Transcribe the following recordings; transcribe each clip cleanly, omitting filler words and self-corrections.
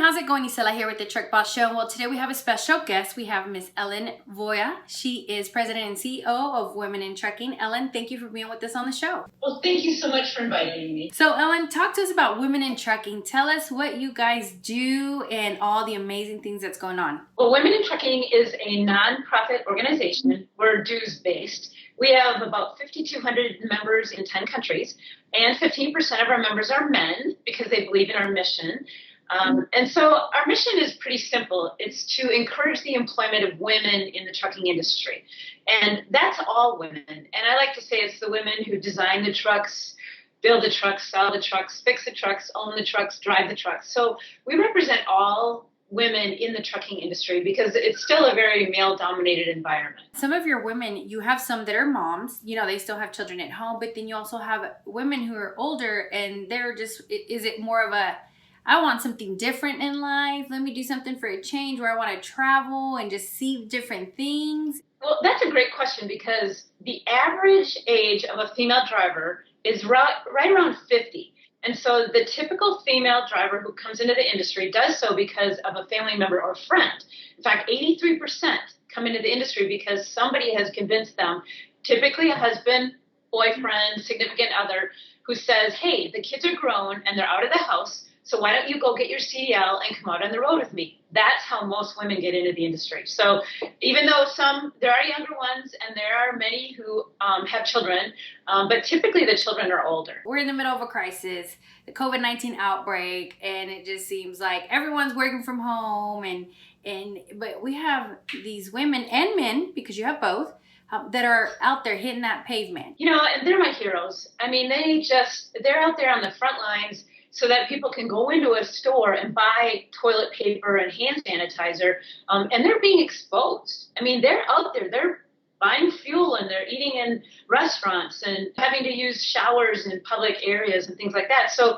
how's it going? Isela here with the Truck Boss Show. Well, today we have a special guest. We have Miss Ellen Voie. She is President and CEO of Women in Trucking. Ellen, thank you for being with us on the show. Well, thank you so much for inviting me. So, Ellen, talk to us about Women in Trucking. Tell us what you guys do and all the amazing things that's going on. Well, Women in Trucking is a nonprofit organization. We're dues-based. We have about 5,200 members in 10 countries, and 15% of our members are men because they believe in our mission. And so our mission is pretty simple. It's to encourage the employment of women in the trucking industry. And that's all women. And I like to say it's the women who design the trucks, build the trucks, sell the trucks, fix the trucks, own the trucks, drive the trucks. So we represent all women in the trucking industry because it's still a very male-dominated environment. Some of your women, you have some that are moms, they still have children at home, but then you also have women who are older and they're just, is it more of a, I want something different in life. Let me do something for a change where I want to travel and just see different things. Well, that's a great question because the average age of a female driver is right around 50. And so the typical female driver who comes into the industry does so because of a family member or friend. In fact, 83% come into the industry because somebody has convinced them, typically a husband, boyfriend, significant other, who says, hey, the kids are grown and they're out of the house. So why don't you go get your CDL and come out on the road with me? That's how most women get into the industry. So even though there are younger ones and there are many who have children, but typically the children are older. We're in the middle of a crisis, the COVID-19 outbreak, and it just seems like everyone's working from home. But we have these women and men, because you have both, that are out there hitting that pavement. And they're my heroes. I mean, they're out there on the front lines so that people can go into a store and buy toilet paper and hand sanitizer, and they're being exposed. I mean, they're out there, they're buying fuel and they're eating in restaurants and having to use showers in public areas and things like that. So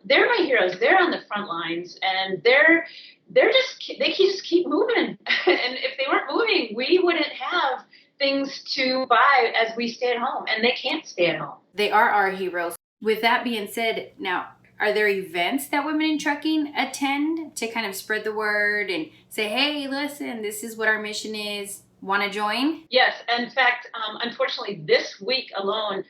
they're my heroes. They're on the front lines, and they just keep moving. And if they weren't moving, we wouldn't have things to buy as we stay at home, and they can't stay at home. They are our heroes. With that being said, now, are there events that Women in Trucking attend to kind of spread the word and say, hey, listen, this is what our mission is. Want to join? Yes. In fact, unfortunately, this week alone,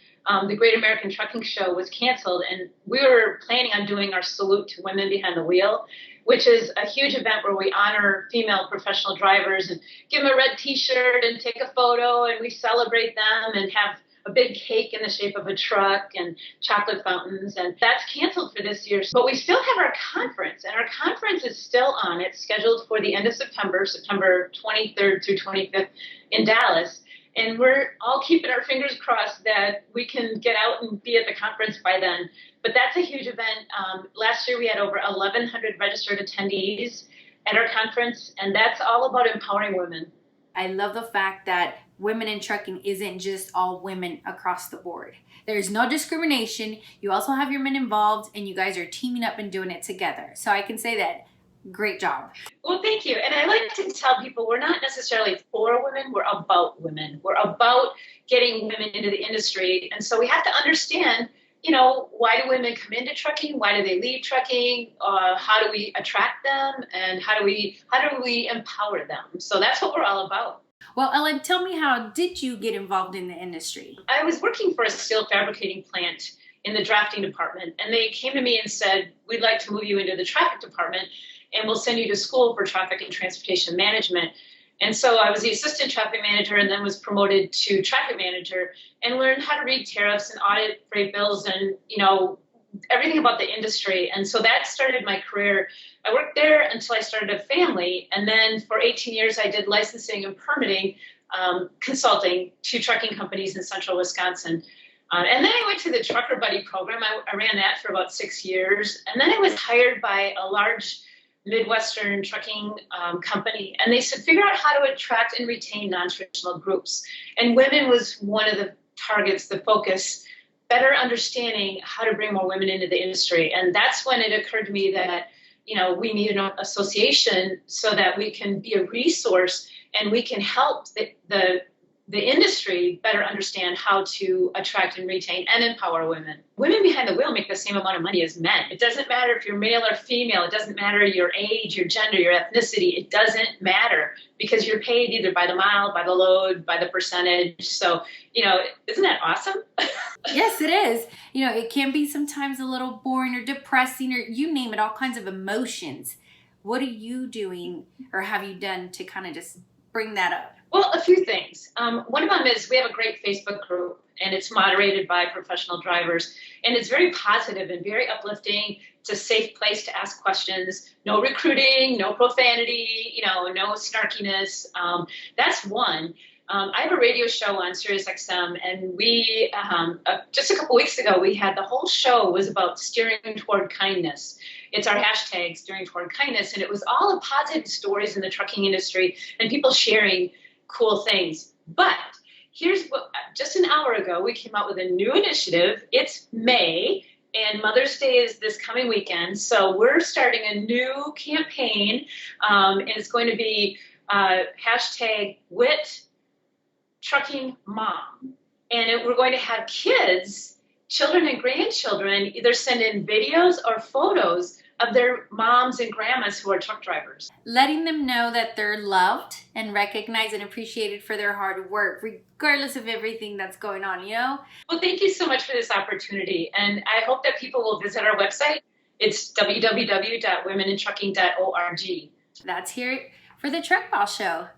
the Great American Trucking Show was canceled, and we were planning on doing our Salute to Women Behind the Wheel, which is a huge event where we honor female professional drivers and give them a red T-shirt and take a photo, and we celebrate them and have a big cake in the shape of a truck and chocolate fountains. And that's canceled for this year. But we still have our conference, and our conference is still on. It's scheduled for the end of September 23rd through 25th in Dallas. And we're all keeping our fingers crossed that we can get out and be at the conference by then. But that's a huge event. Last year we had over 1,100 registered attendees at our conference, and that's all about empowering women. I love the fact that Women in Trucking isn't just all women across the board. There's no discrimination. You also have your men involved, and you guys are teaming up and doing it together. So I can say that, great job. Well, thank you. And I like to tell people we're not necessarily for women, we're about women. We're about getting women into the industry. And so we have to understand, why do women come into trucking? Why do they leave trucking? How do we attract them? And how do we empower them? So that's what we're all about. Well, Ellen, tell me, how did you get involved in the industry? I was working for a steel fabricating plant in the drafting department, and they came to me and said, we'd like to move you into the traffic department, and we'll send you to school for traffic and transportation management. And so I was the assistant traffic manager and then was promoted to traffic manager and learned how to read tariffs and audit freight bills and, everything about the industry. And so that started my career. I worked there until I started a family. And then for 18 years, I did licensing and permitting consulting to trucking companies in central Wisconsin. And then I went to the Trucker Buddy program. I ran that for about 6 years. And then I was hired by a large Midwestern trucking company. And they said, figure out how to attract and retain non-traditional groups. And women was one of the targets, the focus, better understanding how to bring more women into the industry. And that's when it occurred to me that, we need an association so that we can be a resource and we can help the the industry better understand how to attract and retain and empower women. Women behind the wheel make the same amount of money as men. It doesn't matter if you're male or female. It doesn't matter your age, your gender, your ethnicity. It doesn't matter because you're paid either by the mile, by the load, by the percentage. So, isn't that awesome? Yes, it is. It can be sometimes a little boring or depressing or you name it, all kinds of emotions. What are you doing or have you done to kind of just bring that up? Well, a few things. One of them is we have a great Facebook group, and it's moderated by professional drivers, and it's very positive and very uplifting. It's a safe place to ask questions. No recruiting, no profanity, no snarkiness. That's one. I have a radio show on Sirius XM, and we just a couple weeks ago we had the whole show was about steering toward kindness. It's our hashtag, steering toward kindness, and it was all of positive stories in the trucking industry and people sharing cool things. But here's what, just an hour ago, we came out with a new initiative. It's May, and Mother's Day is this coming weekend. So we're starting a new campaign, and it's going to be hashtag WIT Trucking Mom. And we're going to have kids, children and grandchildren, either send in videos or photos of their moms and grandmas who are truck drivers. Letting them know that they're loved and recognized and appreciated for their hard work, regardless of everything that's going on, Well, thank you so much for this opportunity. And I hope that people will visit our website. It's www.womenintrucking.org. That's here for the Truck Boss Show.